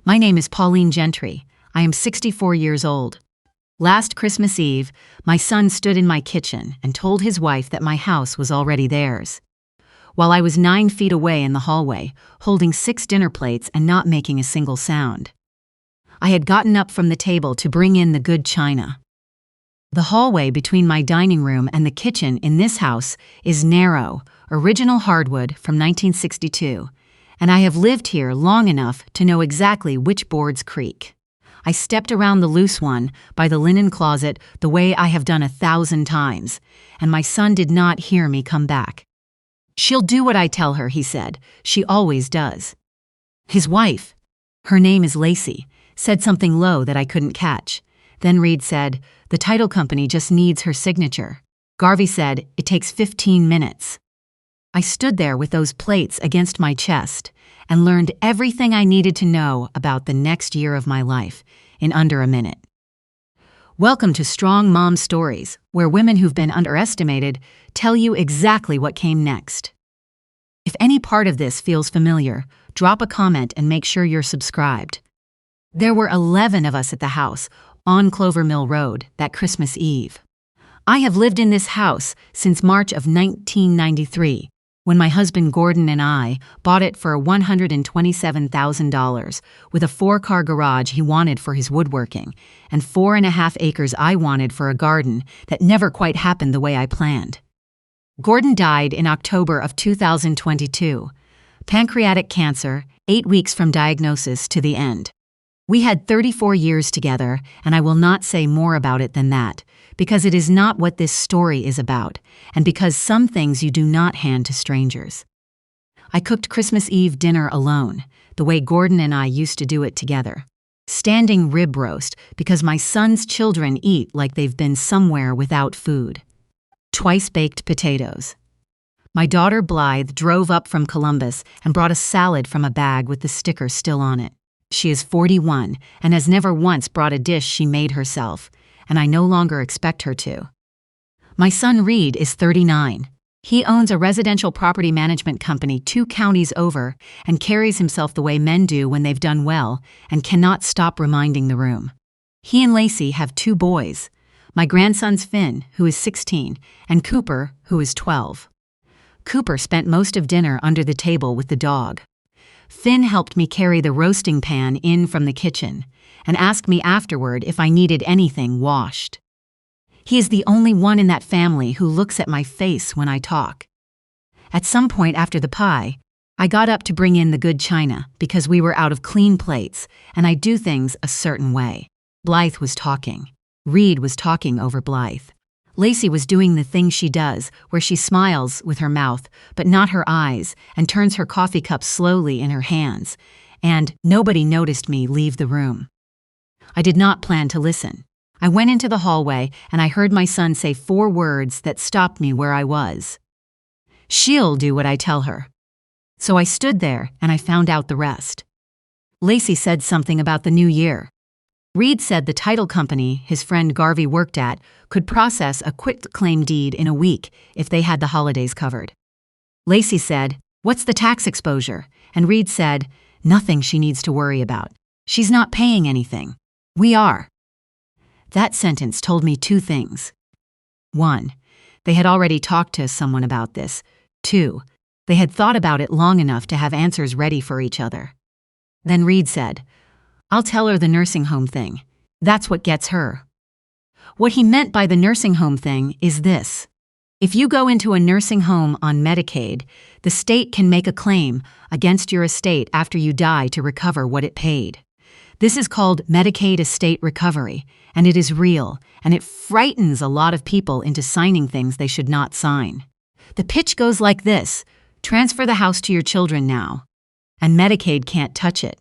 My name is Pauline Gentry. I am 64 years old. Last Christmas Eve, my son stood in my kitchen and told his wife that my house was already theirs, while I was 9 feet away in the hallway, holding 6 dinner plates and not making a single sound. I had gotten up from the table to bring in the good china. The hallway between my dining room and the kitchen in this house is narrow, original hardwood from 1962, and I have lived here long enough to know exactly which boards creak. I stepped around the loose one by the linen closet the way I have done 1,000 times, and my son did not hear me come back. "She'll do what I tell her," he said. "She always does." His wife, her name is Lacey, said something low that I couldn't catch. Then Reid said, "The title company just needs her signature." Garvey said, "It takes 15 minutes." I stood there with those plates against my chest and learned everything I needed to know about the next year of my life in under a minute. Welcome to Strong Mom Stories, where women who've been underestimated tell you exactly what came next. If any part of this feels familiar, drop a comment and make sure you're subscribed. There were 11 of us at the house on Clover Mill Road that Christmas Eve. I have lived in this house since March of 1993, when my husband Gordon and I bought it for $127,000 with a 4-car garage he wanted for his woodworking and 4.5 acres I wanted for a garden that never quite happened the way I planned. Gordon died in October of 2022. Pancreatic cancer, 8 weeks from diagnosis to the end. We had 34 years together, and I will not say more about it than that, because it is not what this story is about, and because some things you do not hand to strangers. I cooked Christmas Eve dinner alone, the way Gordon and I used to do it together. Standing rib roast, because my son's children eat like they've been somewhere without food. Twice baked potatoes. My daughter Blythe drove up from Columbus and brought a salad from a bag with the sticker still on it. She is 41 and has never once brought a dish she made herself, and I no longer expect her to. My son Reid is 39. He owns a residential property management company 2 counties over and carries himself the way men do when they've done well and cannot stop reminding the room. He and Lacey have 2 boys, my grandsons Finn, who is 16, and Cooper, who is 12. Cooper spent most of dinner under the table with the dog. Finn helped me carry the roasting pan in from the kitchen and asked me afterward if I needed anything washed. He is the only one in that family who looks at my face when I talk. At some point after the pie, I got up to bring in the good china because we were out of clean plates and I do things a certain way. Blythe was talking. Reid was talking over Blythe. Lacey was doing the thing she does, where she smiles with her mouth, but not her eyes, and turns her coffee cup slowly in her hands, and nobody noticed me leave the room. I did not plan to listen. I went into the hallway, and I heard my son say 4 words that stopped me where I was. "She'll do what I tell her." So I stood there, and I found out the rest. Lacey said something about the new year. Reid said the title company his friend Garvey worked at could process a quitclaim deed in a week if they had the holidays covered. Lacey said, "What's the tax exposure?" And Reid said, "Nothing she needs to worry about. She's not paying anything. We are." That sentence told me 2 things. 1, they had already talked to someone about this. 2, they had thought about it long enough to have answers ready for each other. Then Reid said, "I'll tell her the nursing home thing. That's what gets her." What he meant by the nursing home thing is this. If you go into a nursing home on Medicaid, the state can make a claim against your estate after you die to recover what it paid. This is called Medicaid estate recovery, and it is real, and it frightens a lot of people into signing things they should not sign. The pitch goes like this: transfer the house to your children now, and Medicaid can't touch it.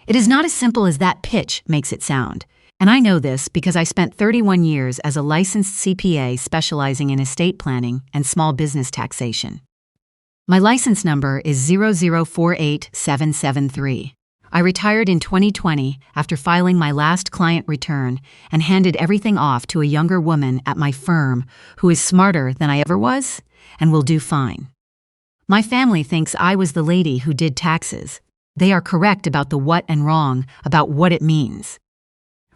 It is not as simple as that pitch makes it sound, and I know this because I spent 31 years as a licensed CPA specializing in estate planning and small business taxation. My license number is 0048773. I retired in 2020 after filing my last client return and handed everything off to a younger woman at my firm who is smarter than I ever was and will do fine. My family thinks I was the lady who did taxes. They are correct about the what and wrong about what it means.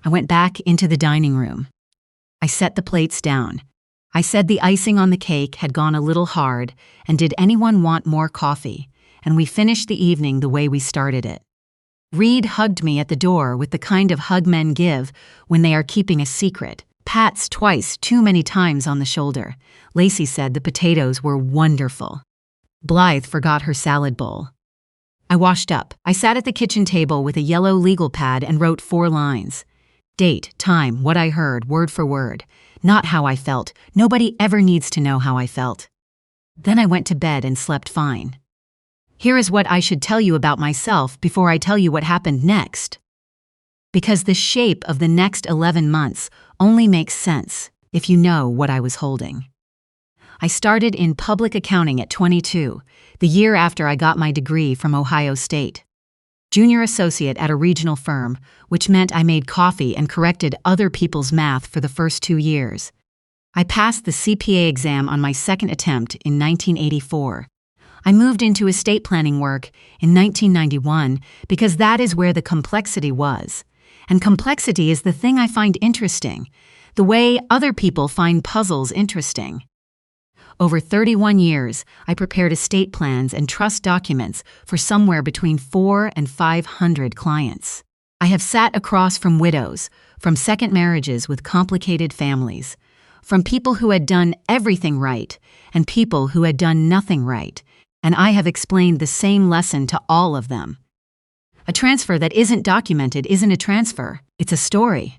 I went back into the dining room. I set the plates down. I said the icing on the cake had gone a little hard, and did anyone want more coffee? And we finished the evening the way we started it. Reid hugged me at the door with the kind of hug men give when they are keeping a secret. Pats twice too many times on the shoulder. Lacey said the potatoes were wonderful. Blythe forgot her salad bowl. I washed up. I sat at the kitchen table with a yellow legal pad and wrote 4 lines. Date, time, what I heard, word for word. Not how I felt. Nobody ever needs to know how I felt. Then I went to bed and slept fine. Here is what I should tell you about myself before I tell you what happened next. Because the shape of the next 11 months only makes sense if you know what I was holding. I started in public accounting at 22, the year after I got my degree from Ohio State. Junior associate at a regional firm, which meant I made coffee and corrected other people's math for the first 2 years. I passed the CPA exam on my second attempt in 1984. I moved into estate planning work in 1991 because that is where the complexity was. And complexity is the thing I find interesting, the way other people find puzzles interesting. Over 31 years, I prepared estate plans and trust documents for somewhere between 400 and 500 clients. I have sat across from widows, from second marriages with complicated families, from people who had done everything right and people who had done nothing right, and I have explained the same lesson to all of them. A transfer that isn't documented isn't a transfer, it's a story.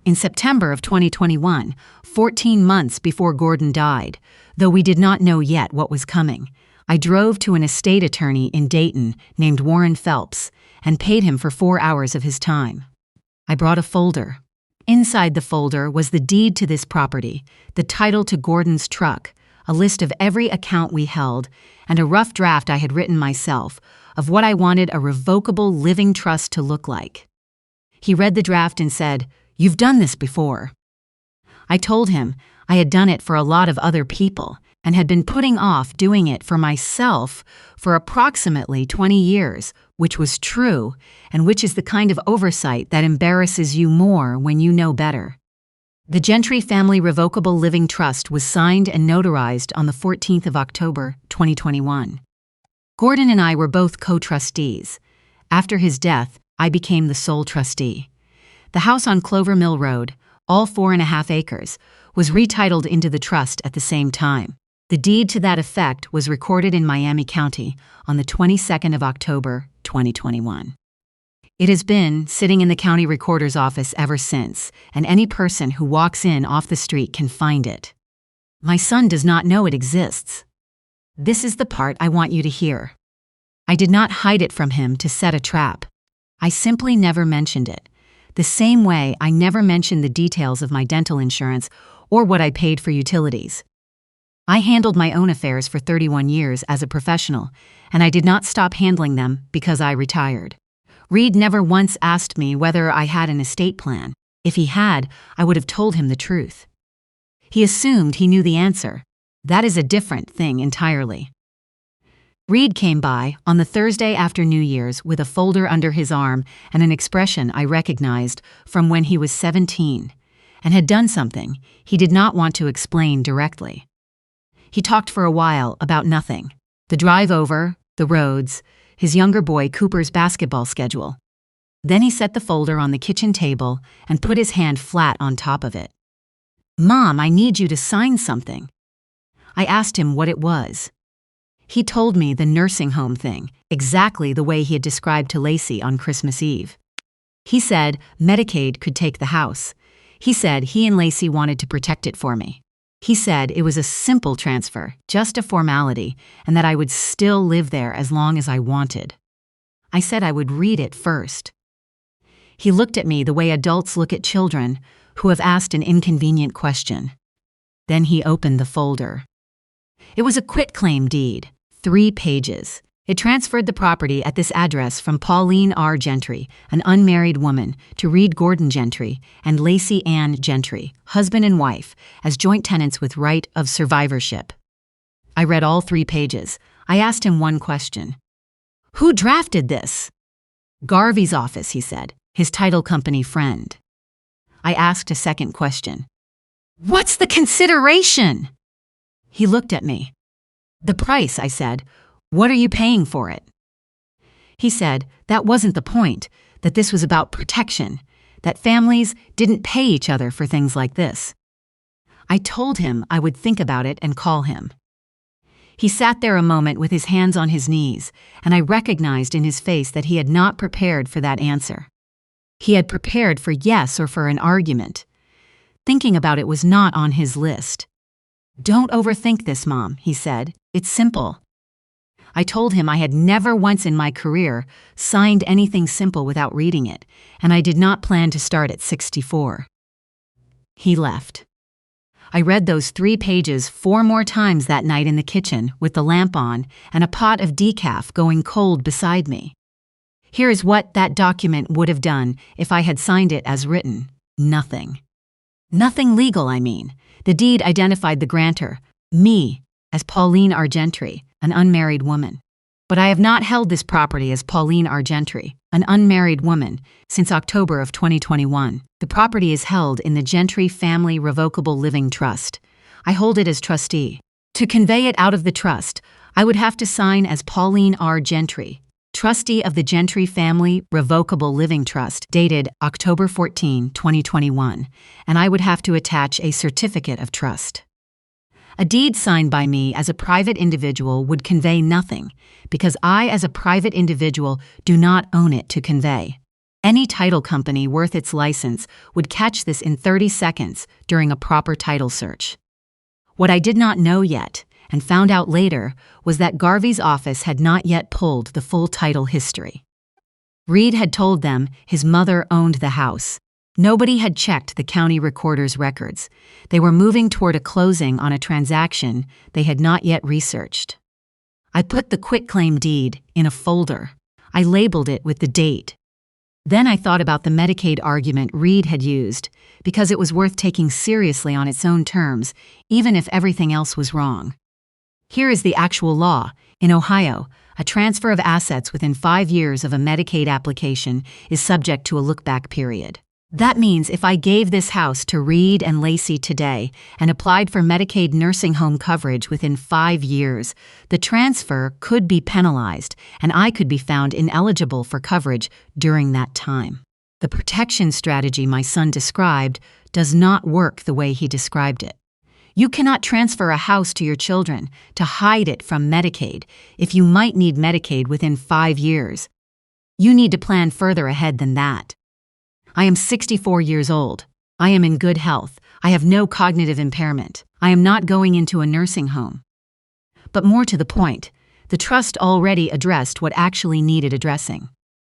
In September of 2021, 14 months before Gordon died, though we did not know yet what was coming, I drove to an estate attorney in Dayton named Warren Phelps and paid him for 4 hours of his time. I brought a folder. Inside the folder was the deed to this property, the title to Gordon's truck, a list of every account we held, and a rough draft I had written myself of what I wanted a revocable living trust to look like. He read the draft and said, "You've done this before." I told him I had done it for a lot of other people and had been putting off doing it for myself for approximately 20 years, which was true, and which is the kind of oversight that embarrasses you more when you know better. The Gentry Family Revocable Living Trust was signed and notarized on the 14th of October, 2021. Gordon and I were both co-trustees. After his death, I became the sole trustee. The house on Clover Mill Road, all 4.5 acres, was retitled into the trust at the same time. The deed to that effect was recorded in Miami County on the 22nd of October, 2021. It has been sitting in the county recorder's office ever since, and any person who walks in off the street can find it. My son does not know it exists. This is the part I want you to hear. I did not hide it from him to set a trap. I simply never mentioned it. The same way I never mentioned the details of my dental insurance or what I paid for utilities. I handled my own affairs for 31 years as a professional, and I did not stop handling them because I retired. Reid never once asked me whether I had an estate plan. If he had, I would have told him the truth. He assumed he knew the answer. That is a different thing entirely. Reid came by on the Thursday after New Year's with a folder under his arm and an expression I recognized from when he was 17, and had done something he did not want to explain directly. He talked for a while about nothing: the drive over, the roads, his younger boy Cooper's basketball schedule. Then he set the folder on the kitchen table and put his hand flat on top of it. "Mom, I need you to sign something." I asked him what it was. He told me the nursing home thing, exactly the way he had described to Lacey on Christmas Eve. He said Medicaid could take the house. He said he and Lacey wanted to protect it for me. He said it was a simple transfer, just a formality, and that I would still live there as long as I wanted. I said I would read it first. He looked at me the way adults look at children who have asked an inconvenient question. Then he opened the folder. It was a quitclaim deed, 3 pages. It transferred the property at this address from Pauline R. Gentry, an unmarried woman, to Reid Gordon Gentry and Lacey Ann Gentry, husband and wife, as joint tenants with right of survivorship. I read all 3 pages. I asked him one question. Who drafted this? Garvey's office, he said, his title company friend. I asked a second question. What's the consideration? He looked at me. The price, I said. What are you paying for it? He said that wasn't the point, that this was about protection, that families didn't pay each other for things like this. I told him I would think about it and call him. He sat there a moment with his hands on his knees, and I recognized in his face that he had not prepared for that answer. He had prepared for yes or for an argument. Thinking about it was not on his list. Don't overthink this, Mom, he said. It's simple. I told him I had never once in my career signed anything simple without reading it, and I did not plan to start at 64. He left. I read those 3 pages 4 more times that night in the kitchen with the lamp on and a pot of decaf going cold beside me. Here is what that document would have done if I had signed it as written. Nothing. Nothing legal, I mean. The deed identified the grantor, me, as Pauline Argentry, an unmarried woman. But I have not held this property as Pauline Argentry, an unmarried woman, since October of 2021. The property is held in the Gentry Family Revocable Living Trust. I hold it as trustee. To convey it out of the trust, I would have to sign as Pauline R. Gentry, trustee of the Gentry Family Revocable Living Trust, dated October 14, 2021, and I would have to attach a certificate of trust. A deed signed by me as a private individual would convey nothing, because I as a private individual do not own it to convey. Any title company worth its license would catch this in 30 seconds during a proper title search. What I did not know yet, and found out later, was that Garvey's office had not yet pulled the full title history. Reid had told them his mother owned the house. Nobody had checked the county recorder's records. They were moving toward a closing on a transaction they had not yet researched. I put the quitclaim deed in a folder. I labeled it with the date. Then I thought about the Medicaid argument Reid had used, because it was worth taking seriously on its own terms, even if everything else was wrong. Here is the actual law. In Ohio, a transfer of assets within 5 years of a Medicaid application is subject to a look-back period. That means if I gave this house to Reid and Lacey today and applied for Medicaid nursing home coverage within 5 years, the transfer could be penalized and I could be found ineligible for coverage during that time. The protection strategy my son described does not work the way he described it. You cannot transfer a house to your children to hide it from Medicaid if you might need Medicaid within 5 years. You need to plan further ahead than that. I am 64 years old. I am in good health. I have no cognitive impairment. I am not going into a nursing home. But more to the point, the trust already addressed what actually needed addressing.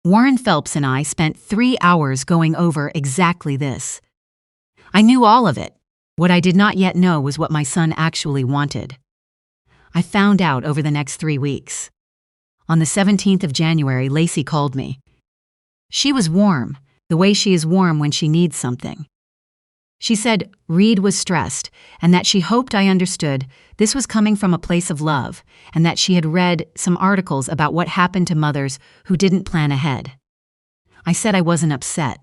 Warren Phelps and I spent 3 hours going over exactly this. I knew all of it. What I did not yet know was what my son actually wanted. I found out over the next 3 weeks. On the 17th of January, Lacey called me. She was warm, the way she is warm when she needs something. She said Reid was stressed and that she hoped I understood this was coming from a place of love and that she had read some articles about what happened to mothers who didn't plan ahead. I said I wasn't upset.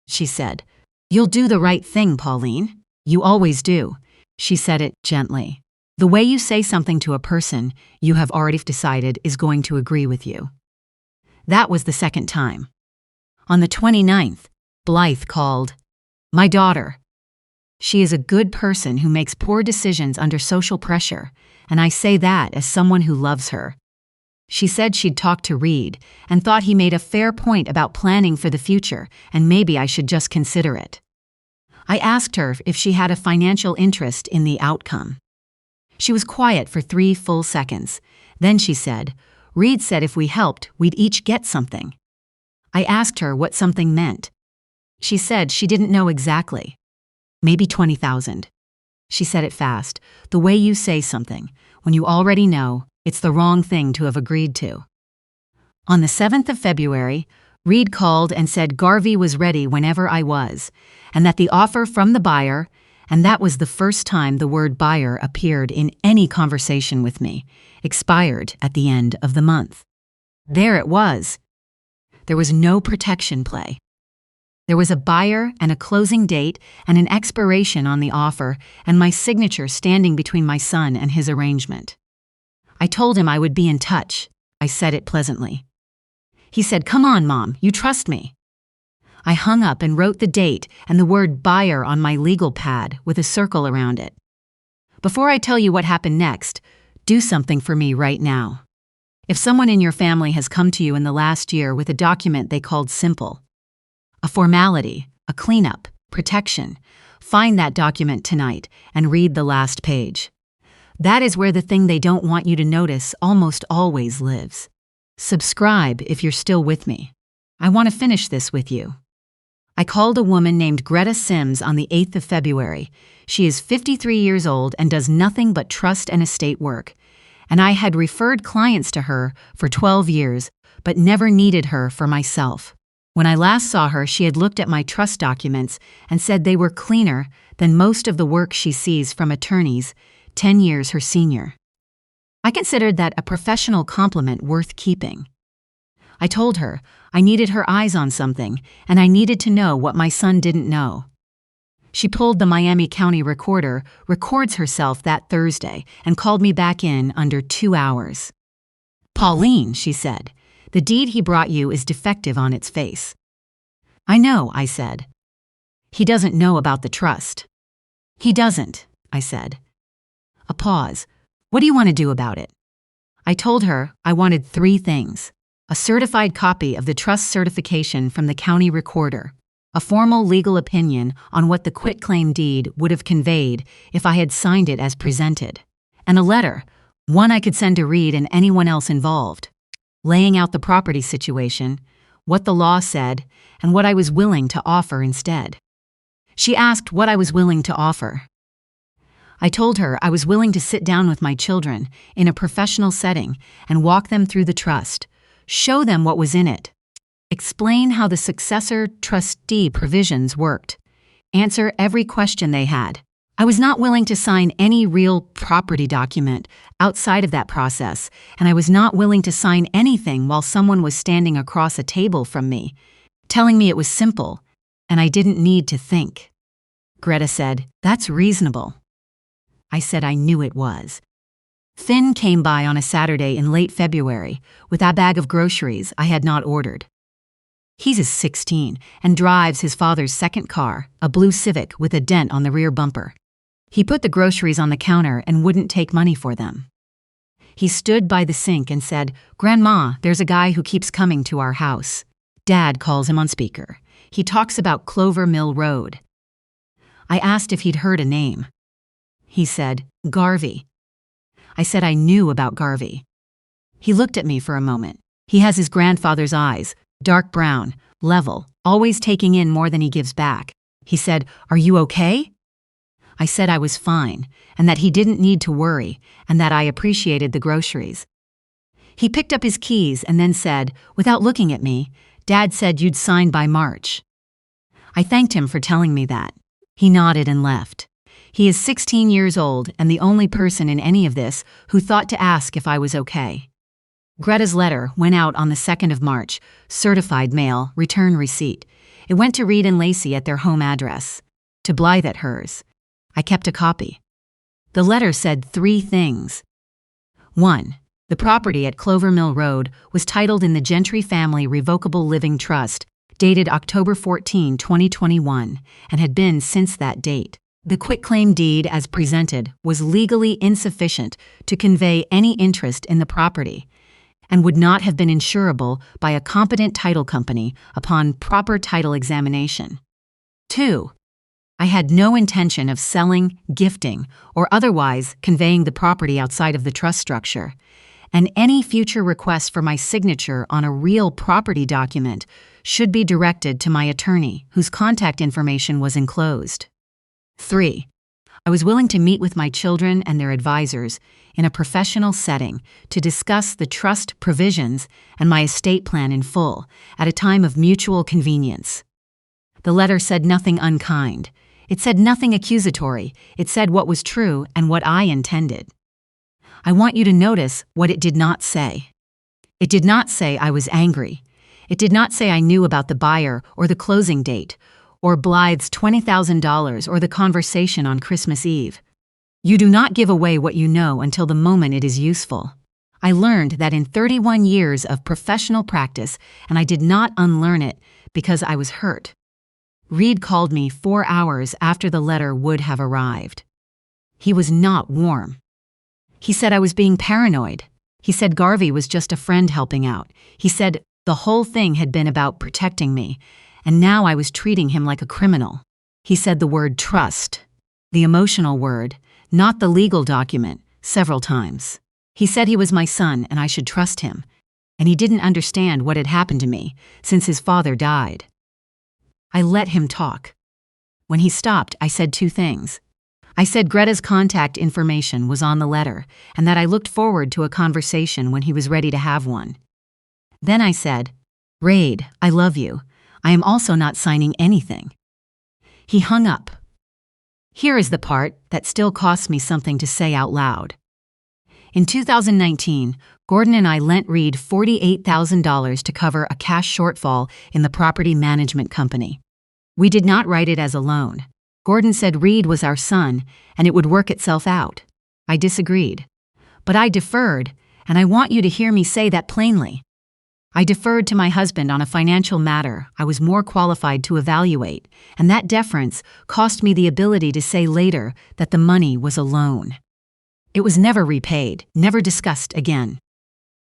She said, "You'll do the right thing, Pauline. You always do." She said it gently. The way you say something to a person you have already decided is going to agree with you. That was the second time. On the 29th, Blythe called. My daughter. She is a good person who makes poor decisions under social pressure, and I say that as someone who loves her. She said she'd talked to Reid and thought he made a fair point about planning for the future, and maybe I should just consider it. I asked her if she had a financial interest in the outcome. She was quiet for 3 full seconds. Then she said, Reid said if we helped, we'd each get something. I asked her what something meant. She said she didn't know exactly. Maybe 20,000. She said it fast, the way you say something, when you already know it's the wrong thing to have agreed to. On the 7th of February, Reid called and said Garvey was ready whenever I was, and that the offer from the buyer, and that was the first time the word buyer appeared in any conversation with me, expired at the end of the month. There it was. There was no protection play. There was a buyer and a closing date and an expiration on the offer, and my signature standing between my son and his arrangement. I told him I would be in touch. I said it pleasantly. He said, "Come on, Mom, you trust me." I hung up and wrote the date and the word buyer on my legal pad with a circle around it. Before I tell you what happened next, do something for me right now. If someone in your family has come to you in the last year with a document they called simple, a formality, a cleanup, protection, find that document tonight and read the last page. That is where the thing they don't want you to notice almost always lives. Subscribe if you're still with me. I want to finish this with you. I called a woman named Greta Sims on the 8th of February. She is 53 years old and does nothing but trust and estate work. And I had referred clients to her for 12 years, but never needed her for myself. When I last saw her, she had looked at my trust documents and said they were cleaner than most of the work she sees from attorneys, 10 years her senior. I considered that a professional compliment worth keeping. I told her I needed her eyes on something, and I needed to know what my son didn't know. She pulled the Miami County recorder, records herself that Thursday, and called me back in under 2 hours. "Pauline," she said, "the deed he brought you is defective on its face." "I know," I said. "He doesn't know about the trust." "He doesn't," I said. A pause. "What do you want to do about it?" I told her I wanted 3 things. A certified copy of the trust certification from the county recorder, a formal legal opinion on what the quitclaim deed would have conveyed if I had signed it as presented, and a letter, one I could send to Reid and anyone else involved, laying out the property situation, what the law said, and what I was willing to offer instead. She asked what I was willing to offer. I told her I was willing to sit down with my children in a professional setting and walk them through the trust, show them what was in it, explain how the successor trustee provisions worked, answer every question they had. I was not willing to sign any real property document outside of that process, and I was not willing to sign anything while someone was standing across a table from me, telling me it was simple, and I didn't need to think. Greta said, "That's reasonable." I said I knew it was. Finn came by on a Saturday in late February with a bag of groceries I had not ordered. He's 16 and drives his father's second car, a blue Civic with a dent on the rear bumper. He put the groceries on the counter and wouldn't take money for them. He stood by the sink and said, "Grandma, there's a guy who keeps coming to our house." Dad calls him on speaker. He talks about Clover Mill Road. I asked if he'd heard a name. He said, "Garvey." I said I knew about Garvey. He looked at me for a moment. He has his grandfather's eyes, dark brown, level, always taking in more than he gives back. He said, "Are you okay?" I said I was fine, and that he didn't need to worry, and that I appreciated the groceries. He picked up his keys and then said, without looking at me, "Dad said you'd sign by March." I thanked him for telling me that. He nodded and left. He is 16 years old and the only person in any of this who thought to ask if I was okay. Greta's letter went out on the 2nd of March, certified mail, return receipt. It went to Reid and Lacey at their home address, to Blythe at hers. I kept a copy. The letter said 3 things. 1. The property at Clover Mill Road was titled in the Gentry Family Revocable Living Trust, dated October 14, 2021, and had been since that date. The quitclaim deed as presented was legally insufficient to convey any interest in the property and would not have been insurable by a competent title company upon proper title examination. 2. I had no intention of selling, gifting, or otherwise conveying the property outside of the trust structure, and any future request for my signature on a real property document should be directed to my attorney, whose contact information was enclosed. 3. I was willing to meet with my children and their advisors in a professional setting to discuss the trust provisions and my estate plan in full at a time of mutual convenience. The letter said nothing unkind. It said nothing accusatory. It said what was true and what I intended. I want you to notice what it did not say. It did not say I was angry. It did not say I knew about the buyer or the closing date, or Blythe's $20,000 or the conversation on Christmas Eve. You do not give away what you know until the moment it is useful. I learned that in 31 years of professional practice, and I did not unlearn it because I was hurt. Reid called me 4 hours after the letter would have arrived. He was not warm. He said I was being paranoid. He said Garvey was just a friend helping out. He said the whole thing had been about protecting me, and now I was treating him like a criminal. He said the word trust, the emotional word, not the legal document, several times. He said he was my son and I should trust him, and he didn't understand what had happened to me since his father died. I let him talk. When he stopped, I said 2 things. I said Greta's contact information was on the letter and that I looked forward to a conversation when he was ready to have one. Then I said, Reid, I love you. I am also not signing anything. He hung up. Here is the part that still costs me something to say out loud. In 2019, Gordon and I lent Reid $48,000 to cover a cash shortfall in the property management company. We did not write it as a loan. Gordon said Reid was our son and it would work itself out. I disagreed. But I deferred, and I want you to hear me say that plainly. I deferred to my husband on a financial matter I was more qualified to evaluate, and that deference cost me the ability to say later that the money was a loan. It was never repaid, never discussed again.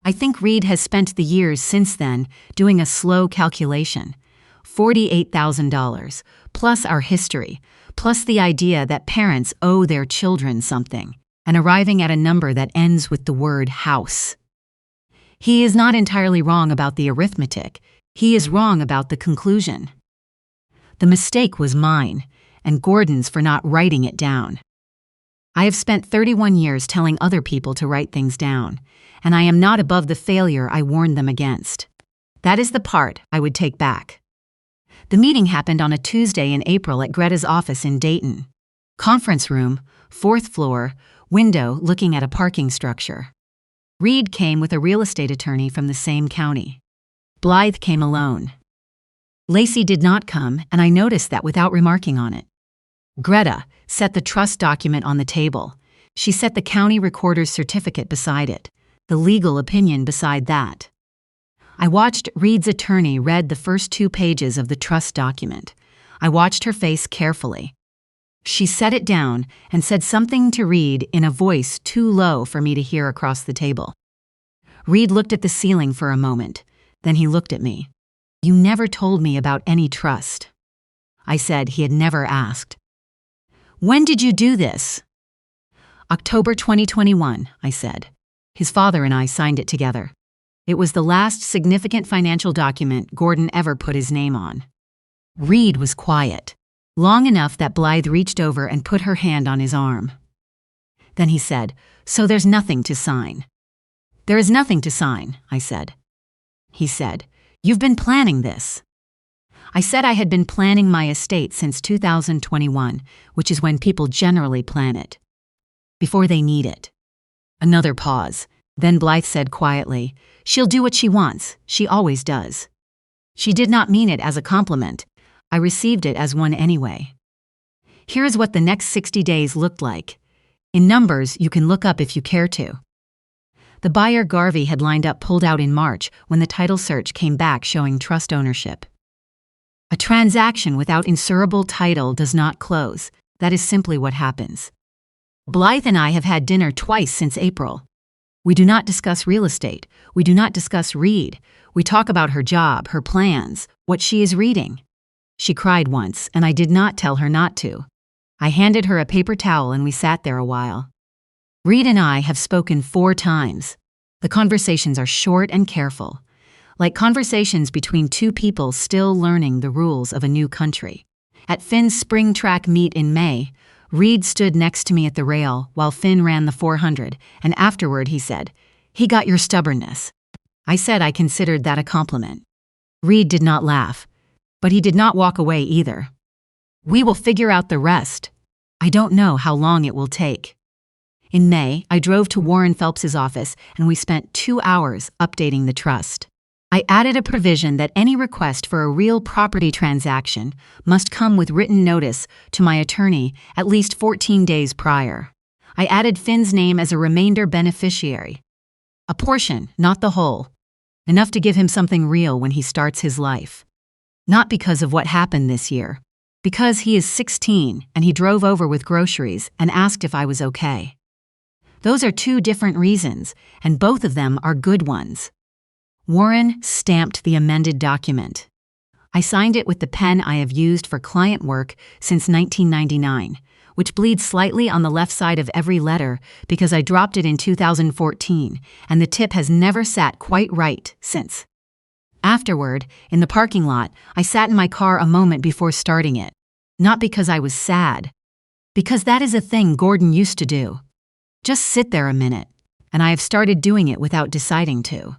I think Reid has spent the years since then doing a slow calculation. $48,000, plus our history, plus the idea that parents owe their children something, and arriving at a number that ends with the word house. He is not entirely wrong about the arithmetic. He is wrong about the conclusion. The mistake was mine, and Gordon's for not writing it down. I have spent 31 years telling other people to write things down, and I am not above the failure I warned them against. That is the part I would take back. The meeting happened on a Tuesday in April at Greta's office in Dayton. Conference room, 4th floor, window looking at a parking structure. Reid came with a real estate attorney from the same county. Blythe came alone. Lacey did not come, and I noticed that without remarking on it. Greta set the trust document on the table. She set the county recorder's certificate beside it, the legal opinion beside that. I watched Reid's attorney read the first 2 pages of the trust document. I watched her face carefully. She set it down and said something to Reid in a voice too low for me to hear across the table. Reid looked at the ceiling for a moment. Then he looked at me. You never told me about any trust. I said he had never asked. When did you do this? October 2021, I said. His father and I signed it together. It was the last significant financial document Gordon ever put his name on. Reid was quiet, long enough that Blythe reached over and put her hand on his arm. Then he said, So there's nothing to sign. There is nothing to sign, I said. He said, You've been planning this. I said I had been planning my estate since 2021, which is when people generally plan it. Before they need it. Another pause. Then Blythe said quietly, She'll do what she wants. She always does. She did not mean it as a compliment. I received it as one anyway. Here's what the next 60 days looked like. In numbers you can look up if you care to. The buyer Garvey had lined up pulled out in March when the title search came back showing trust ownership. A transaction without insurable title does not close. That is simply what happens. Blythe and I have had dinner twice since April. We do not discuss real estate. We do not discuss Reid. We talk about her job, her plans, what she is reading. She cried once, and I did not tell her not to. I handed her a paper towel and we sat there a while. Reid and I have spoken 4 times. The conversations are short and careful, like conversations between 2 people still learning the rules of a new country. At Finn's spring track meet in May, Reid stood next to me at the rail while Finn ran the 400, and afterward he said, He got your stubbornness. I said I considered that a compliment. Reid did not laugh, but he did not walk away either. We will figure out the rest. I don't know how long it will take. In May, I drove to Warren Phelps's office and we spent 2 hours updating the trust. I added a provision that any request for a real property transaction must come with written notice to my attorney at least 14 days prior. I added Finn's name as a remainder beneficiary. A portion, not the whole. Enough to give him something real when he starts his life. Not because of what happened this year. Because he is 16 and he drove over with groceries and asked if I was okay. Those are 2 different reasons, and both of them are good ones. Warren stamped the amended document. I signed it with the pen I have used for client work since 1999, which bleeds slightly on the left side of every letter because I dropped it in 2014, and the tip has never sat quite right since. Afterward, in the parking lot, I sat in my car a moment before starting it. Not because I was sad. Because that is a thing Gordon used to do. Just sit there a minute, and I have started doing it without deciding to.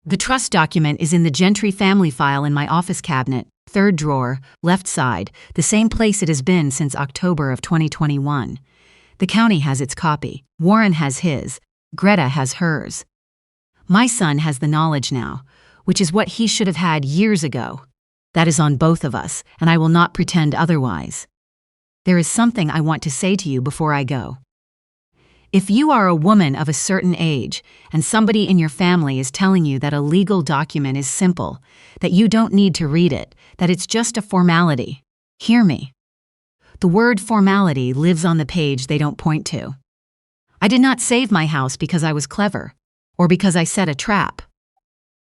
The trust document is in the Gentry family file in my office cabinet, 3rd drawer, left side, the same place it has been since October of 2021. The county has its copy. Warren has his. Greta has hers. My son has the knowledge now, which is what he should have had years ago. That is on both of us, and I will not pretend otherwise. There is something I want to say to you before I go. If you are a woman of a certain age and somebody in your family is telling you that a legal document is simple, that you don't need to read it, that it's just a formality, hear me. The word formality lives on the page they don't point to. I did not save my house because I was clever or because I set a trap.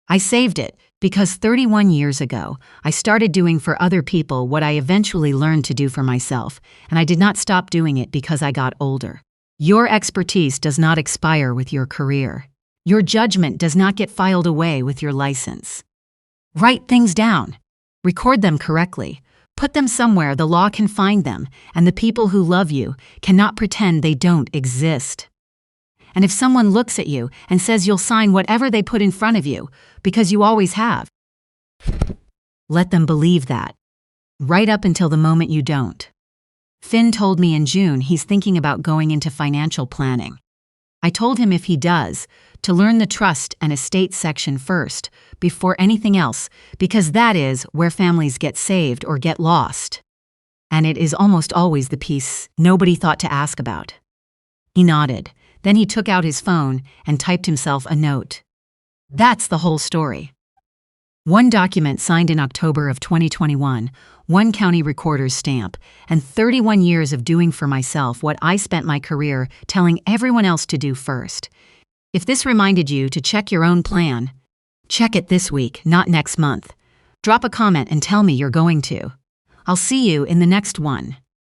I saved it because 31 years ago, I started doing for other people what I eventually learned to do for myself, and I did not stop doing it because I got older. Your expertise does not expire with your career. Your judgment does not get filed away with your license. Write things down. Record them correctly. Put them somewhere the law can find them, and the people who love you cannot pretend they don't exist. And if someone looks at you and says you'll sign whatever they put in front of you, because you always have, let them believe that. Right up until the moment you don't. Finn told me in June he's thinking about going into financial planning. I told him if he does, to learn the trust and estate section first, before anything else, because that is where families get saved or get lost. And it is almost always the piece nobody thought to ask about. He nodded. Then he took out his phone and typed himself a note. That's the whole story. One document signed in October of 2021, one county recorder's stamp, and 31 years of doing for myself what I spent my career telling everyone else to do first. If this reminded you to check your own plan, check it this week, not next month. Drop a comment and tell me you're going to. I'll see you in the next one.